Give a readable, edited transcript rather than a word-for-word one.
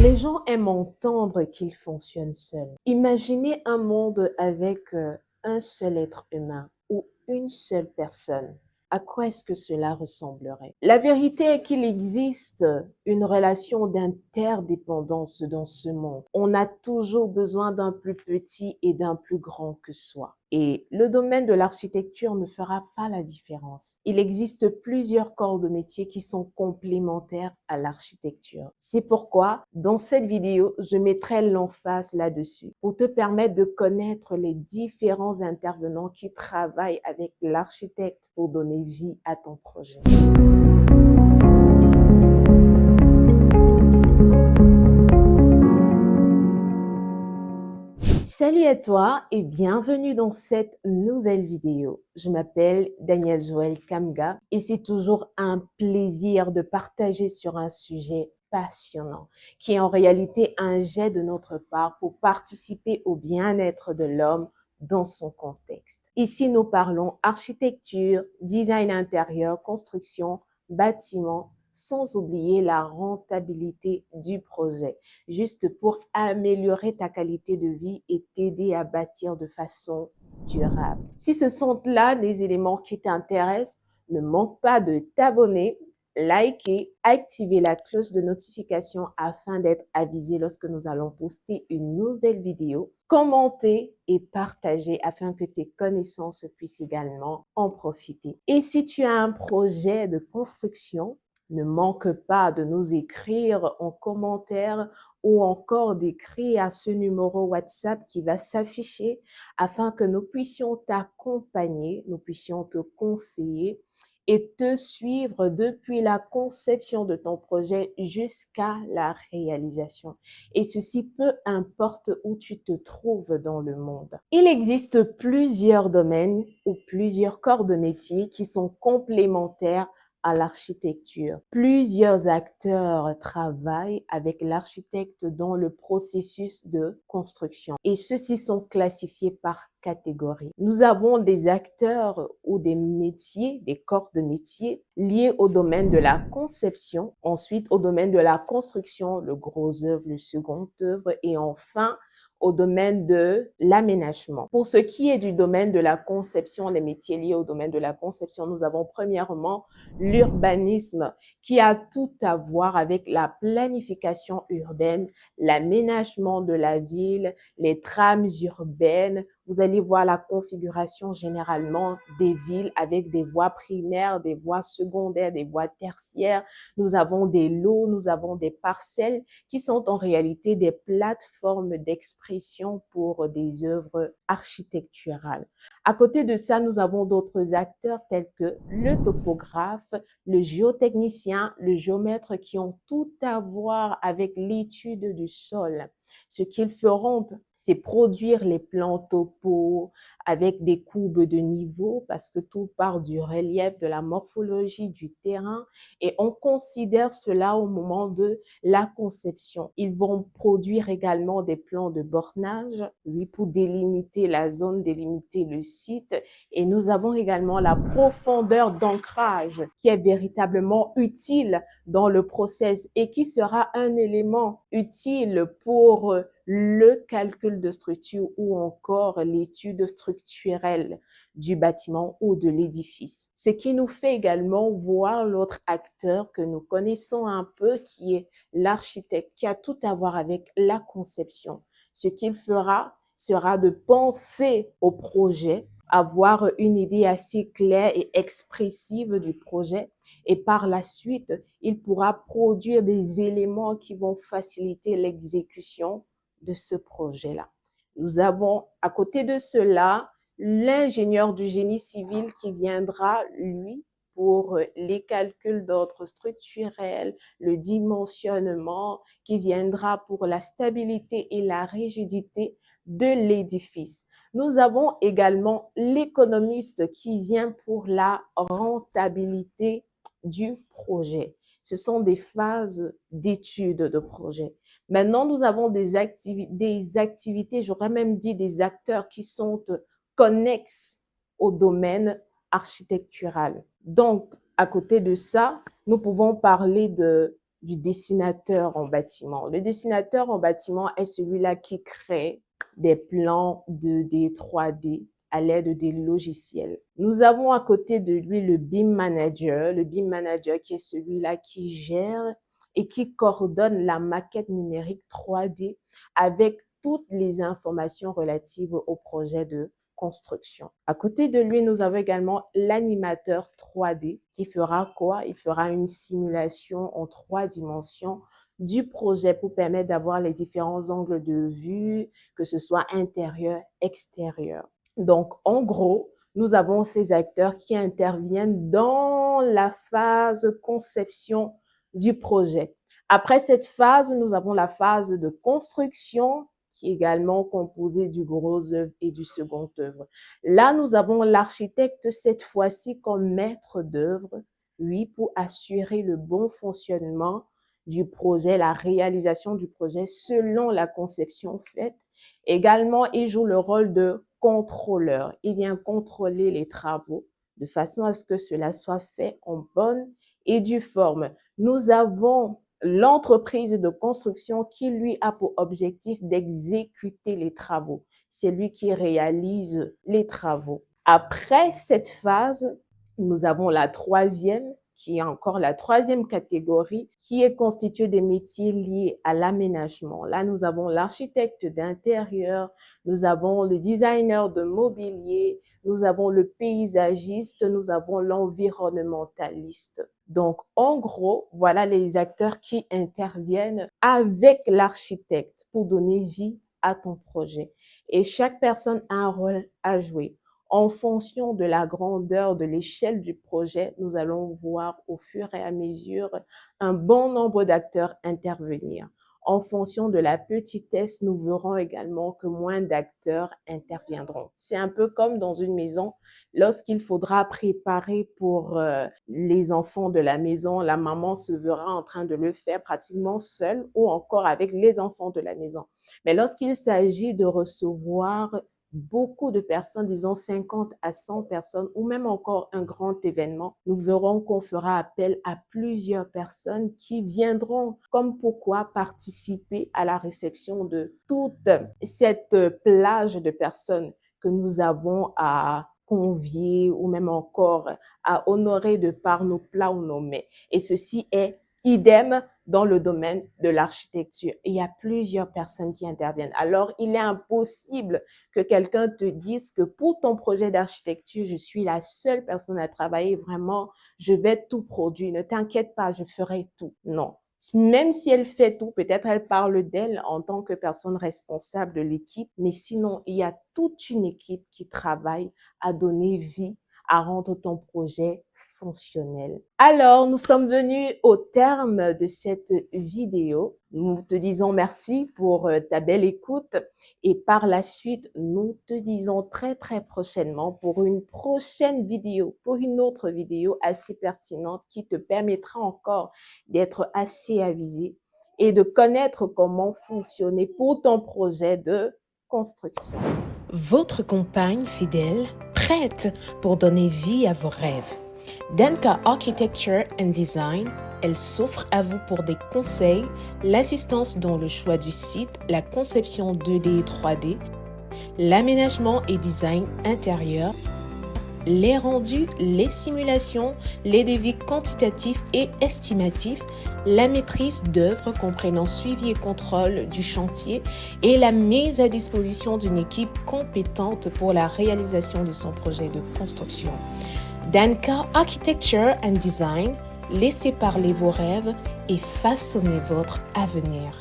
Les gens aiment entendre qu'ils fonctionnent seuls. Imaginez un monde avec un seul être humain ou une seule personne. À quoi est-ce que cela ressemblerait? La vérité est qu'il existe une relation d'interdépendance dans ce monde. On a toujours besoin d'un plus petit et d'un plus grand que soi. Et le domaine de l'architecture ne fera pas la différence. Il existe plusieurs corps de métier qui sont complémentaires à l'architecture. C'est pourquoi, dans cette vidéo, je mettrai l'emphase là-dessus pour te permettre de connaître les différents intervenants qui travaillent avec l'architecte pour donner vie à ton projet. Salut à toi et bienvenue dans cette nouvelle vidéo. Je m'appelle Danielle Joël Kamga et c'est toujours un plaisir de partager sur un sujet passionnant qui est en réalité un jet de notre part pour participer au bien-être de l'homme dans son contexte. Ici, nous parlons architecture, design intérieur, construction, bâtiment, sans oublier la rentabilité du projet, juste pour améliorer ta qualité de vie et t'aider à bâtir de façon durable. Si ce sont là des éléments qui t'intéressent, ne manque pas de t'abonner, liker, activer la cloche de notification afin d'être avisé lorsque nous allons poster une nouvelle vidéo, commenter et partager afin que tes connaissances puissent également en profiter. Et si tu as un projet de construction, ne manque pas de nous écrire en commentaire ou encore d'écrire à ce numéro WhatsApp qui va s'afficher afin que nous puissions t'accompagner, nous puissions te conseiller et te suivre depuis la conception de ton projet jusqu'à la réalisation. Et ceci peu importe où tu te trouves dans le monde. Il existe plusieurs domaines ou plusieurs corps de métier qui sont complémentaires à l'architecture. Plusieurs acteurs travaillent avec l'architecte dans le processus de construction et ceux-ci sont classifiés par catégorie. Nous avons des acteurs ou des métiers, des corps de métiers liés au domaine de la conception, ensuite au domaine de la construction, le gros œuvre, le second œuvre et enfin au domaine de l'aménagement. Pour ce qui est du domaine de la conception, les métiers liés au domaine de la conception, nous avons premièrement l'urbanisme qui a tout à voir avec la planification urbaine, l'aménagement de la ville, les trames urbaines. Vous allez voir la configuration généralement des villes avec des voies primaires, des voies secondaires, des voies tertiaires. Nous avons des lots, nous avons des parcelles qui sont en réalité des plateformes d'expression pour des œuvres architecturales. À côté de ça, nous avons d'autres acteurs tels que le topographe, le géotechnicien, le géomètre qui ont tout à voir avec l'étude du sol. Ce qu'ils feront, c'est produire les plans topo avec des courbes de niveau parce que tout part du relief, de la morphologie du terrain et on considère cela au moment de la conception. Ils vont produire également des plans de bornage, oui, pour délimiter la zone, délimiter le site. Et nous avons également la profondeur d'ancrage qui est véritablement utile dans le process et qui sera un élément utile pour le calcul de structure ou encore l'étude structurelle du bâtiment ou de l'édifice. Ce qui nous fait également voir l'autre acteur que nous connaissons un peu qui est l'architecte qui a tout à voir avec la conception. Ce qu'il fera sera de penser au projet, avoir une idée assez claire et expressive du projet et par la suite, il pourra produire des éléments qui vont faciliter l'exécution de ce projet-là. Nous avons à côté de cela l'ingénieur du génie civil qui viendra, lui, pour les calculs d'ordre structurel, le dimensionnement, qui viendra pour la stabilité et la rigidité de l'édifice. Nous avons également l'économiste qui vient pour la rentabilité du projet. Ce sont des phases d'étude de projet. Maintenant, nous avons des activités, j'aurais même dit des acteurs qui sont connexes au domaine architectural. Donc, à côté de ça, nous pouvons parler de du dessinateur en bâtiment. Le dessinateur en bâtiment est celui-là qui crée des plans 2D, 3D à l'aide des logiciels. Nous avons à côté de lui le BIM Manager qui est celui-là qui gère et qui coordonne la maquette numérique 3D avec toutes les informations relatives au projet de construction. À côté de lui, nous avons également l'animateur 3D qui fera quoi? Il fera une simulation en 3 dimensions du projet pour permettre d'avoir les différents angles de vue, que ce soit intérieur, extérieur. Donc, en gros, nous avons ces acteurs qui interviennent dans la phase conception du projet. Après cette phase, nous avons la phase de construction qui est également composée du gros œuvre et du second œuvre. Là, nous avons l'architecte cette fois-ci comme maître d'œuvre, oui, pour assurer le bon fonctionnement du projet, la réalisation du projet selon la conception faite. Également, il joue le rôle de contrôleur. Il vient contrôler les travaux de façon à ce que cela soit fait en bonne et due forme. Nous avons l'entreprise de construction qui lui a pour objectif d'exécuter les travaux. C'est lui qui réalise les travaux. Après cette phase, nous avons la troisième, qui est encore la troisième catégorie, qui est constituée des métiers liés à l'aménagement. Là, nous avons l'architecte d'intérieur, nous avons le designer de mobilier, nous avons le paysagiste, nous avons l'environnementaliste. Donc, en gros, voilà les acteurs qui interviennent avec l'architecte pour donner vie à ton projet. Et chaque personne a un rôle à jouer. En fonction de la grandeur, de l'échelle du projet, nous allons voir au fur et à mesure un bon nombre d'acteurs intervenir. En fonction de la petitesse, nous verrons également que moins d'acteurs interviendront. C'est un peu comme dans une maison, lorsqu'il faudra préparer pour les enfants de la maison, la maman se verra en train de le faire pratiquement seule ou encore avec les enfants de la maison. Mais lorsqu'il s'agit de recevoir beaucoup de personnes, disons 50 à 100 personnes ou même encore un grand événement, nous verrons qu'on fera appel à plusieurs personnes qui viendront comme pourquoi participer à la réception de toute cette plage de personnes que nous avons à convier ou même encore à honorer de par nos plats ou nos mets. Et ceci est idem dans le domaine de l'architecture. Il y a plusieurs personnes qui interviennent. Alors, il est impossible que quelqu'un te dise que pour ton projet d'architecture, je suis la seule personne à travailler. Vraiment, je vais tout produire. Ne t'inquiète pas, je ferai tout. Non. Même si elle fait tout, peut-être elle parle d'elle en tant que personne responsable de l'équipe, mais sinon, il y a toute une équipe qui travaille à donner vie, à rendre ton projet fonctionnel. Alors, nous sommes venus au terme de cette vidéo. Nous te disons merci pour ta belle écoute et par la suite, nous te disons très prochainement pour une prochaine vidéo, pour une autre vidéo assez pertinente qui te permettra encore d'être assez avisé et de connaître comment fonctionner pour ton projet de construction. Votre compagne fidèle, prête pour donner vie à vos rêves. Danka Architecture and Design, elle s'offre à vous pour des conseils, l'assistance dans le choix du site, la conception 2D et 3D, l'aménagement et design intérieur, les rendus, les simulations, les devis quantitatifs et estimatifs, la maîtrise d'œuvre comprenant suivi et contrôle du chantier et la mise à disposition d'une équipe compétente pour la réalisation de son projet de construction. Danka Architecture and Design, laissez parler vos rêves et façonnez votre avenir.